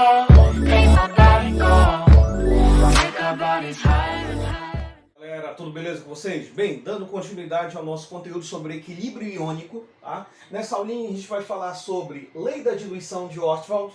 make my body go, make our bodies higher. Galera, tudo beleza com vocês? Bem, dando continuidade ao nosso conteúdo sobre equilíbrio iônico, tá? Nessa aulinha a gente vai falar sobre lei da diluição de Ostwald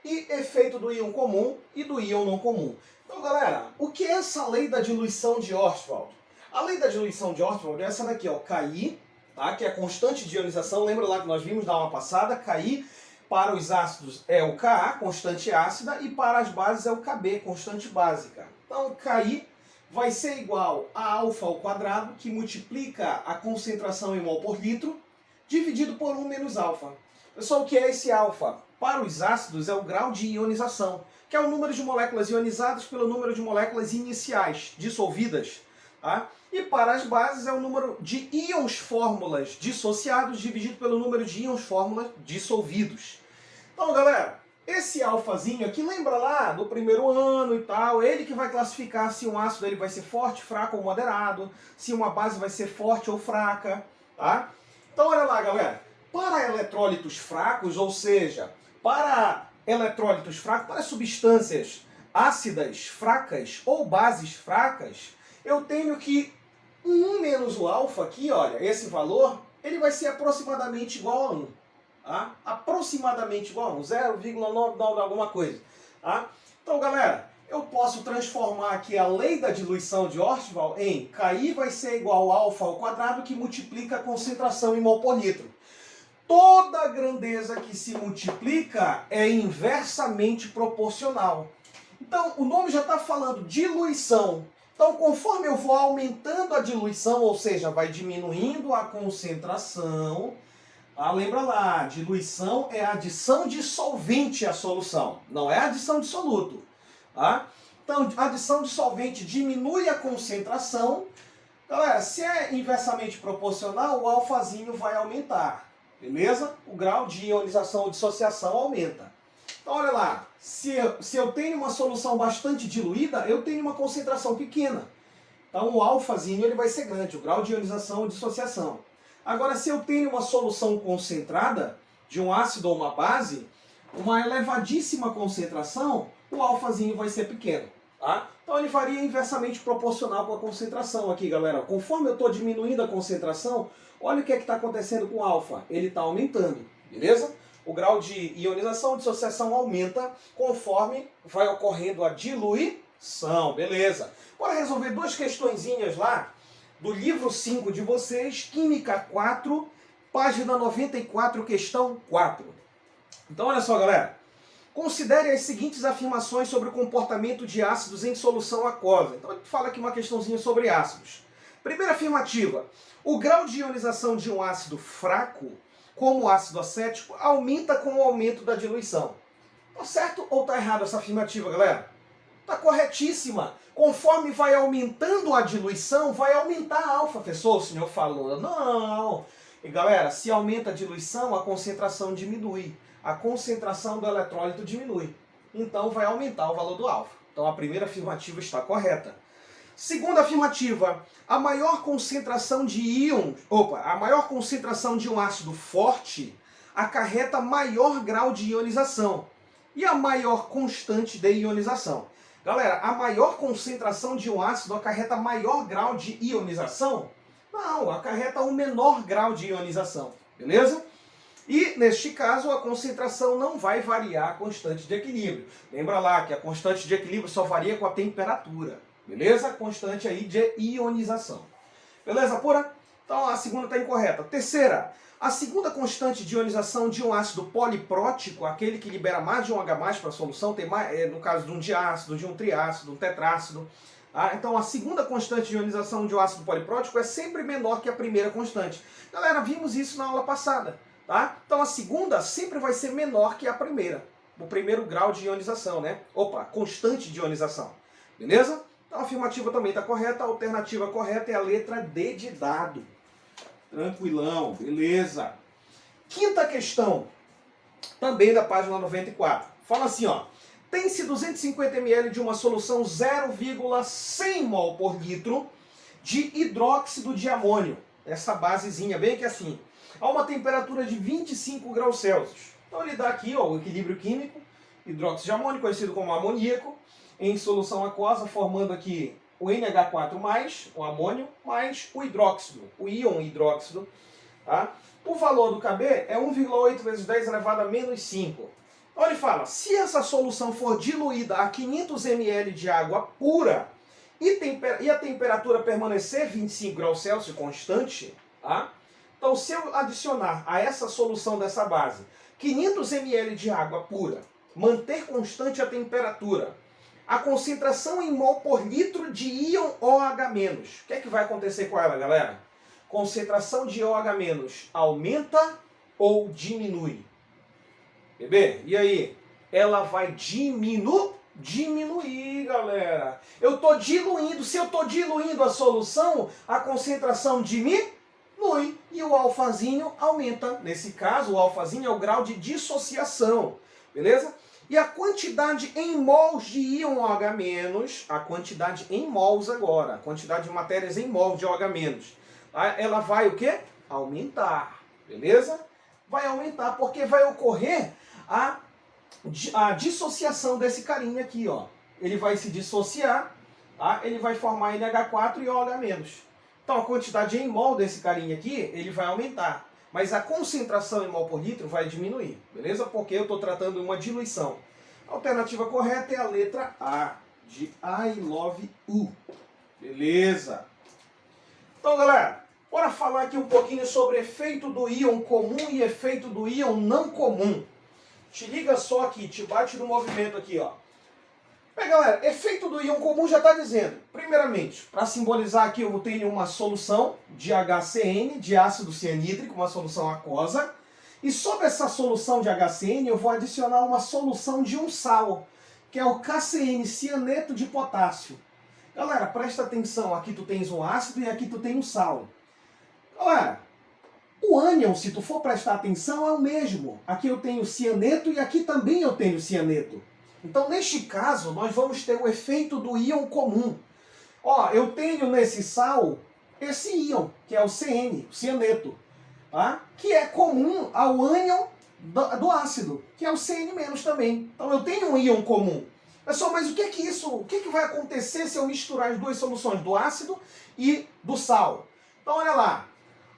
e efeito do íon comum e do íon não comum. Então, galera, o que é essa lei da diluição de Ostwald? A lei da diluição de Ostwald é essa daqui, ó, Ki, tá? Que é a constante de ionização. Lembra lá que nós vimos na aula passada? Ki para os ácidos é o Ka, constante ácida, e para as bases é o Kb, constante básica. Então, Ki vai ser igual a alfa ao quadrado, que multiplica a concentração em mol por litro, dividido por 1 menos alfa. Pessoal, o que é esse alfa? Para os ácidos é o grau de ionização, que é o número de moléculas ionizadas pelo número de moléculas iniciais dissolvidas. Tá? E para as bases é o número de íons fórmulas dissociados dividido pelo número de íons fórmulas dissolvidos. Então, galera, esse alfazinho aqui, lembra lá do primeiro ano e tal, ele que vai classificar se um ácido ele vai ser forte, fraco ou moderado, se uma base vai ser forte ou fraca, tá? Então, olha lá, galera, para eletrólitos fracos, ou seja, para eletrólitos fracos, para substâncias ácidas fracas ou bases fracas, eu tenho que 1 menos o alfa aqui, olha, esse valor, ele vai ser aproximadamente igual a 1. Tá? Aproximadamente igual a 1, 0,99 alguma coisa. Tá? Então, galera, eu posso transformar aqui a lei da diluição de Ostwald em Ki vai ser igual a alfa ao quadrado, que multiplica a concentração em mol por litro. Toda grandeza que se multiplica é inversamente proporcional. Então, o nome já está falando diluição. Então, conforme eu vou aumentando a diluição, ou seja, vai diminuindo a concentração. Lembra lá, diluição é a adição de solvente à solução, não é adição de soluto. Tá? Então, a adição de solvente diminui a concentração. Galera, se é inversamente proporcional, o alfazinho vai aumentar, beleza? O grau de ionização ou dissociação aumenta. Então, olha lá, se eu tenho uma solução bastante diluída, eu tenho uma concentração pequena. Então, o alfazinho ele vai ser grande, o grau de ionização ou dissociação. Agora, se eu tenho uma solução concentrada de um ácido ou uma base, uma elevadíssima concentração, o alfazinho vai ser pequeno. Tá? Então ele varia inversamente proporcional com a concentração aqui, galera. Conforme eu estou diminuindo a concentração, olha o que é que está acontecendo com o alfa. Ele está aumentando, beleza? O grau de ionização ou dissociação aumenta conforme vai ocorrendo a diluição, beleza? Bora resolver duas questõezinhas lá do livro 5 de vocês, Química 4, página 94, questão 4. Então, olha só, galera. Considere as seguintes afirmações sobre o comportamento de ácidos em solução aquosa. Então, a gente fala aqui uma questãozinha sobre ácidos. Primeira afirmativa. O grau de ionização de um ácido fraco, como o ácido acético, aumenta com o aumento da diluição. Tá certo ou tá errado essa afirmativa, galera? Tá corretíssima. Conforme vai aumentando a diluição, vai aumentar a alfa, professor, o senhor falou. Não! E galera, se aumenta a diluição, a concentração diminui. A concentração do eletrólito diminui. Então vai aumentar o valor do alfa. Então a primeira afirmativa está correta. Segunda afirmativa, a maior concentração de íons, a maior concentração de um ácido forte acarreta maior grau de ionização. E a maior constante de ionização? Galera, a maior concentração de um ácido acarreta maior grau de ionização? Não, acarreta um menor grau de ionização, beleza? E, neste caso, a concentração não vai variar a constante de equilíbrio. Lembra lá que a constante de equilíbrio só varia com a temperatura, beleza? A constante aí de ionização. Beleza, pura? Então a segunda está incorreta. Terceira, a segunda constante de ionização de um ácido poliprótico, aquele que libera mais de um H+ para a solução, tem mais, no caso de um diácido, de um triácido, um tetrácido. Então a segunda constante de ionização de um ácido poliprótico é sempre menor que a primeira constante. Galera, vimos isso na aula passada. Tá? Então a segunda sempre vai ser menor que a primeira. O primeiro grau de ionização, né? Constante de ionização. Beleza? Então a afirmativa também está correta. A alternativa correta é a letra D de dado. Tranquilão, beleza. Quinta questão, também da página 94. Fala assim, ó. Tem-se 250 ml de uma solução 0,100 mol por litro de hidróxido de amônio. Essa basezinha, bem que assim. A uma temperatura de 25 graus Celsius. Então ele dá aqui ó, o equilíbrio químico. hidróxido de amônio, conhecido como amoníaco, em solução aquosa, formando aqui o NH4+, o amônio, mais o hidróxido, o íon hidróxido. Tá? O valor do Kb é 1,8 vezes 10 elevado a menos 5. Então ele fala, se essa solução for diluída a 500 ml de água pura e a temperatura permanecer 25 graus Celsius constante, tá? Então se eu adicionar a essa solução dessa base 500 ml de água pura, manter constante a temperatura, a concentração em mol por litro de íon OH-, o que é que vai acontecer com ela, galera? Concentração de OH- aumenta ou diminui? Bebê, e aí? Ela vai diminuir, galera. Eu estou diluindo, se eu estou diluindo a solução, a concentração diminui e o alfazinho aumenta. Nesse caso, o alfazinho é o grau de dissociação, beleza? E a quantidade em mols de íon OH-, a quantidade em mols agora, a quantidade de matérias em mols de OH-, ela vai o quê? Aumentar, beleza? Vai aumentar porque vai ocorrer a dissociação desse carinha aqui, ó. Ele vai se dissociar, tá? Ele vai formar NH4 e OH-. Então a quantidade em mol desse carinha aqui, ele vai aumentar. Mas a concentração em mol por litro vai diminuir, beleza? Porque eu estou tratando de uma diluição. A alternativa correta é a letra A, de I love you. Beleza? Então, galera, bora falar aqui um pouquinho sobre efeito do íon comum e efeito do íon não comum. Te liga só aqui, te bate no movimento aqui, ó. Bem, galera, efeito do íon comum já está dizendo. Primeiramente, para simbolizar aqui, eu tenho uma solução de HCN, de ácido cianídrico, uma solução aquosa. E sobre essa solução de HCN, eu vou adicionar uma solução de um sal, que é o KCN, cianeto de potássio. Galera, presta atenção, aqui tu tens um ácido e aqui tu tens um sal. Galera, o ânion, se tu for prestar atenção, é o mesmo. Aqui eu tenho cianeto e aqui também eu tenho cianeto. Então, neste caso, nós vamos ter o efeito do íon comum. Ó, eu tenho nesse sal esse íon, que é o CN, o cianeto, tá? Que é comum ao ânion do ácido, que é o CN- também. Então, eu tenho um íon comum. Pessoal, mas o que vai acontecer se eu misturar as duas soluções, do ácido e do sal? Então, olha lá.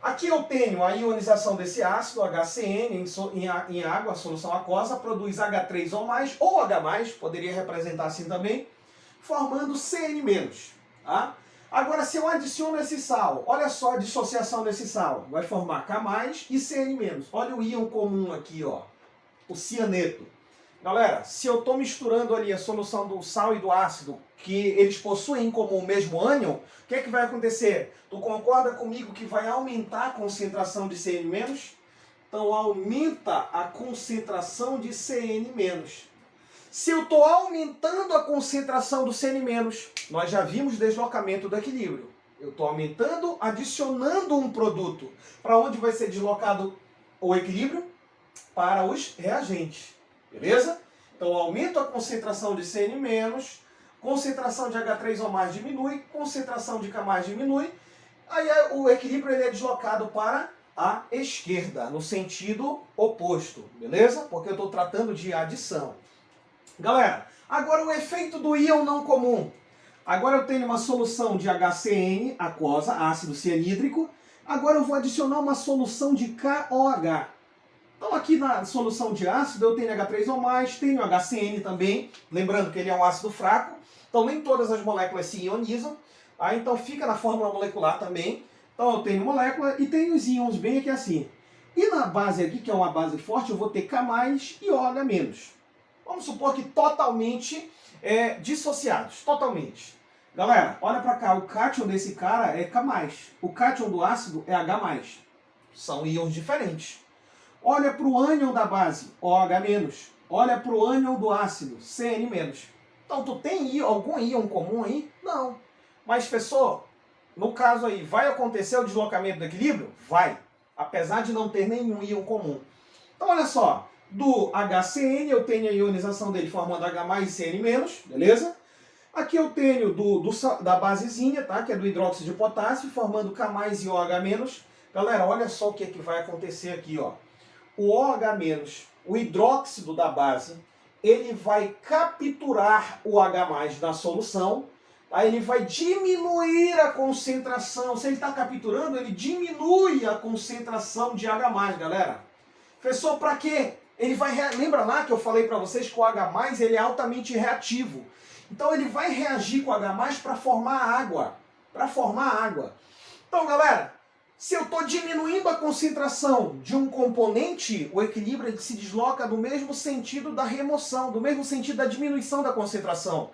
Aqui eu tenho a ionização desse ácido, HCN, em água, a solução aquosa, produz H3 ou H+, poderia representar assim também, formando CN-. Tá? Agora, se eu adiciono esse sal, olha só a dissociação desse sal, vai formar K+, e CN-. Olha o íon comum aqui, ó, o cianeto. Galera, se eu estou misturando ali a solução do sal e do ácido, que eles possuem em comum o mesmo ânion, o que é que vai acontecer? Tu concorda comigo que vai aumentar a concentração de CN-? Então aumenta a concentração de CN-. Se eu estou aumentando a concentração do CN-, nós já vimos deslocamento do equilíbrio. Eu estou aumentando, adicionando um produto. Para onde vai ser deslocado o equilíbrio? Para os reagentes. Beleza? Então aumento a concentração de CN-, concentração de H3 ou mais diminui, concentração de K+ diminui, aí o equilíbrio ele é deslocado para a esquerda, no sentido oposto, beleza? Porque eu estou tratando de adição. Galera, agora o efeito do íon não comum. Agora eu tenho uma solução de HCN, aquosa, ácido cianídrico, agora eu vou adicionar uma solução de KOH. Então aqui na solução de ácido eu tenho H3 ou mais, tenho HCN também, lembrando que ele é um ácido fraco, então nem todas as moléculas se ionizam, tá? Então fica na fórmula molecular também. Então eu tenho molécula e tenho os íons bem aqui assim. E na base aqui, que é uma base forte, eu vou ter K+ e OH-. Vamos supor que totalmente dissociados, totalmente. Galera, olha pra cá, o cátion desse cara é K+, o cátion do ácido é H+. São íons diferentes. Olha para o ânion da base, OH-. Olha para o ânion do ácido, CN-. Então, tu tem algum íon comum aí? Não. Mas, professor, no caso aí, vai acontecer o deslocamento do equilíbrio? Vai. Apesar de não ter nenhum íon comum. Então, olha só. Do HCN, eu tenho a ionização dele formando H+ e CN-, beleza? Aqui eu tenho da basezinha, tá? Que é do hidróxido de potássio, formando K+ e OH-. Galera, olha só o que vai acontecer aqui, ó. O OH-, o hidróxido da base, ele vai capturar o H+ na solução, aí ele vai diminuir a concentração. Se ele está capturando, ele diminui a concentração de H+, galera. Professor, para quê? Ele vai lembra lá que eu falei para vocês que o H+ ele é altamente reativo. Então ele vai reagir com o H+ para formar água. Então, galera, se eu estou diminuindo a concentração de um componente, o equilíbrio ele se desloca no mesmo sentido da remoção, do mesmo sentido da diminuição da concentração.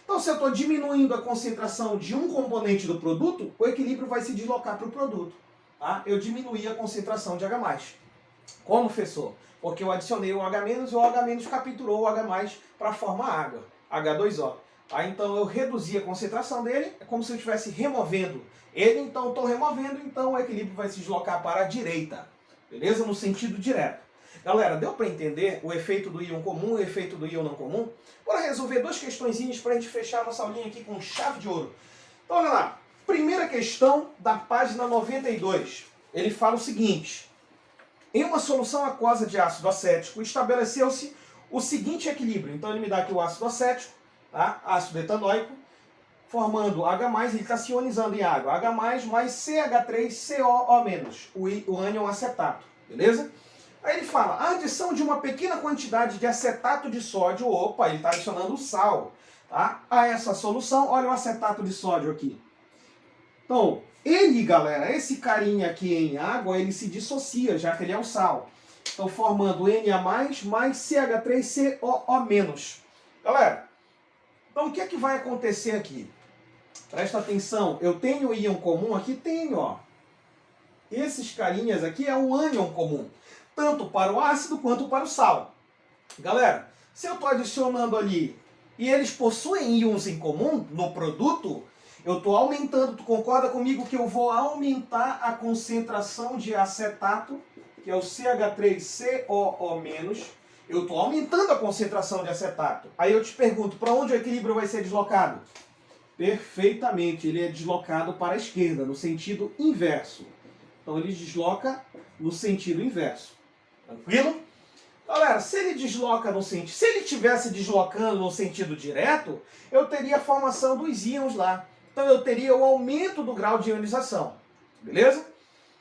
Então, se eu estou diminuindo a concentração de um componente do produto, o equilíbrio vai se deslocar para o produto. Tá? Eu diminuí a concentração de H+. Como, professor? Porque eu adicionei o H- e o H- capturou o H+ para formar água, H2O. Então eu reduzi a concentração dele, é como se eu estivesse removendo ele, então estou removendo, então o equilíbrio vai se deslocar para a direita, beleza? No sentido direto. Galera, deu para entender o efeito do íon comum e o efeito do íon não comum? Bora resolver duas questõezinhas para a gente fechar a nossa aulinha aqui com chave de ouro. Então olha lá, primeira questão da página 92, ele fala o seguinte: em uma solução aquosa de ácido acético, estabeleceu-se o seguinte equilíbrio. Então ele me dá aqui o ácido acético, tá? Ácido etanóico, formando H+, ele está se ionizando em água. H+, mais CH3COO-, o ânion acetato, beleza? Aí ele fala, a adição de uma pequena quantidade de acetato de sódio, opa, ele está adicionando sal, tá? A essa solução, olha o acetato de sódio aqui. Então, ele, galera, esse carinha aqui em água, ele se dissocia, já que ele é um sal. Então, formando Na+, mais CH3COO-. Galera, então o que é que vai acontecer aqui? Presta atenção, eu tenho íon comum aqui? Tenho, ó. Esses carinhas aqui é um ânion comum, tanto para o ácido quanto para o sal. Galera, se eu estou adicionando ali e eles possuem íons em comum no produto, eu estou aumentando, tu concorda comigo que eu vou aumentar a concentração de acetato, que é o CH3COO-, eu estou aumentando a concentração de acetato. Aí eu te pergunto, para onde o equilíbrio vai ser deslocado? Perfeitamente, ele é deslocado para a esquerda, no sentido inverso. Então ele desloca no sentido inverso. Tranquilo? Galera, se ele desloca no sentido, se ele estivesse deslocando no sentido direto, eu teria a formação dos íons lá. Então eu teria o aumento do grau de ionização. Beleza?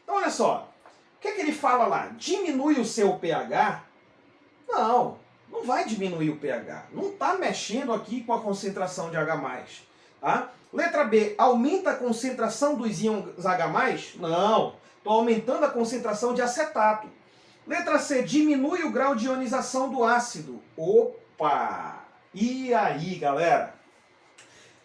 Então olha só. O que é que ele fala lá? Diminui o seu pH? Não, não vai diminuir o pH. Não está mexendo aqui com a concentração de H+. Tá? Letra B. Aumenta a concentração dos íons H+? Não. Estou aumentando a concentração de acetato. Letra C. Diminui o grau de ionização do ácido. Opa! E aí, galera?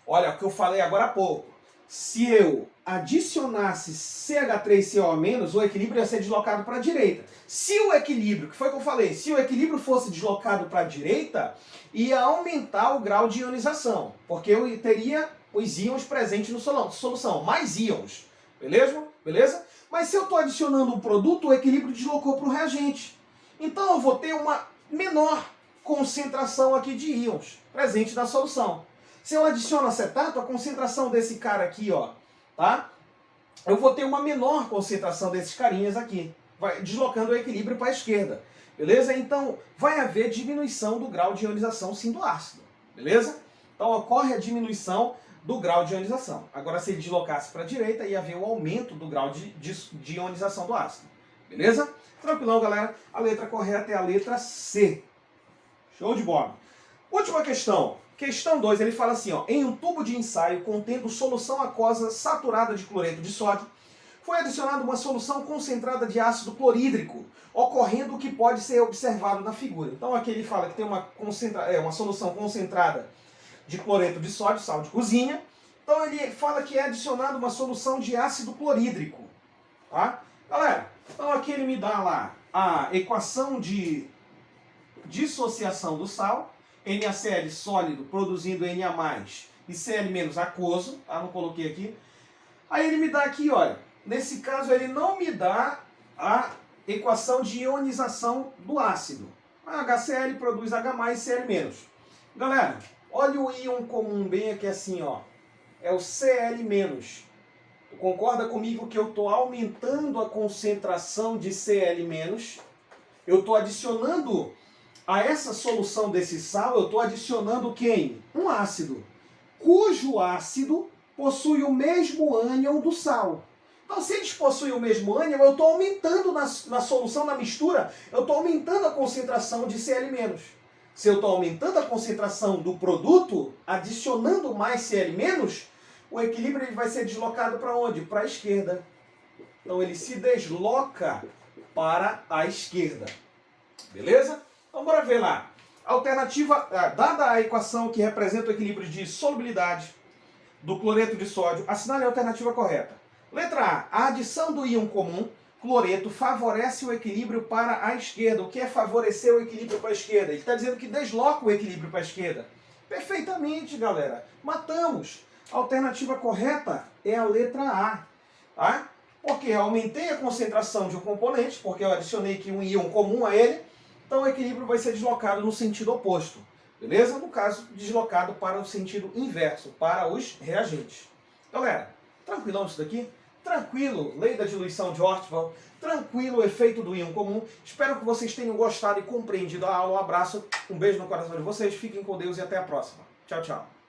Olha o que eu falei agora há pouco. Se eu adicionasse CH3CO-, o equilíbrio ia ser deslocado para a direita. Se o equilíbrio, que foi o que eu falei, se o equilíbrio fosse deslocado para a direita, ia aumentar o grau de ionização, porque eu teria os íons presentes no solução, mais íons. Beleza? Mas se eu estou adicionando um produto, o equilíbrio deslocou para o reagente. Então eu vou ter uma menor concentração aqui de íons presente na solução. Se eu adiciono acetato, a concentração desse cara aqui, ó, tá? Eu vou ter uma menor concentração desses carinhas aqui, vai deslocando o equilíbrio para a esquerda, beleza? Então, vai haver diminuição do grau de ionização, sim, do ácido, beleza? Então, ocorre a diminuição do grau de ionização. Agora, se ele deslocasse para a direita, ia haver o aumento do grau de ionização do ácido, beleza? Tranquilão, galera? A letra correta é a letra C. Show de bola. Última questão. Questão 2, ele fala assim, ó, em um tubo de ensaio contendo solução aquosa saturada de cloreto de sódio, foi adicionada uma solução concentrada de ácido clorídrico, ocorrendo o que pode ser observado na figura. Então aqui ele fala que tem uma solução concentrada de cloreto de sódio, sal de cozinha. Então ele fala que é adicionada uma solução de ácido clorídrico. Tá? Galera, então aqui ele me dá lá a equação de dissociação do sal, NaCl sólido produzindo Na+, e Cl- aquoso, tá? Não coloquei aqui. Aí ele me dá aqui, olha, nesse caso ele não me dá a equação de ionização do ácido. A HCl produz H+, Cl-. Galera, olha o íon comum bem aqui assim, ó. É o Cl-. Tu concorda comigo que eu estou aumentando a concentração de Cl-? Eu estou adicionando a essa solução desse sal eu estou adicionando quem? Um ácido, cujo ácido possui o mesmo ânion do sal. Então, se eles possuem o mesmo ânion, eu estou aumentando na solução, na mistura, eu estou aumentando a concentração de Cl-. Se eu estou aumentando a concentração do produto, adicionando mais Cl-, o equilíbrio ele vai ser deslocado para onde? Para a esquerda. Então, ele se desloca para a esquerda. Beleza? Então, bora ver lá. Alternativa, dada a equação que representa o equilíbrio de solubilidade do cloreto de sódio, assinale a alternativa correta. Letra A. A adição do íon comum, cloreto, favorece o equilíbrio para a esquerda. O que é favorecer o equilíbrio para a esquerda? Ele está dizendo que desloca o equilíbrio para a esquerda. Perfeitamente, galera. Matamos. A alternativa correta é a letra A. Tá? Porque eu aumentei a concentração de um componente, porque eu adicionei aqui um íon comum a ele, então o equilíbrio vai ser deslocado no sentido oposto. Beleza? No caso, deslocado para o sentido inverso, para os reagentes. Galera, tranquilão isso daqui? Tranquilo, lei da diluição de Ortval, tranquilo o efeito do íon comum. Espero que vocês tenham gostado e compreendido a aula. Um abraço, um beijo no coração de vocês, fiquem com Deus e até a próxima. Tchau, tchau.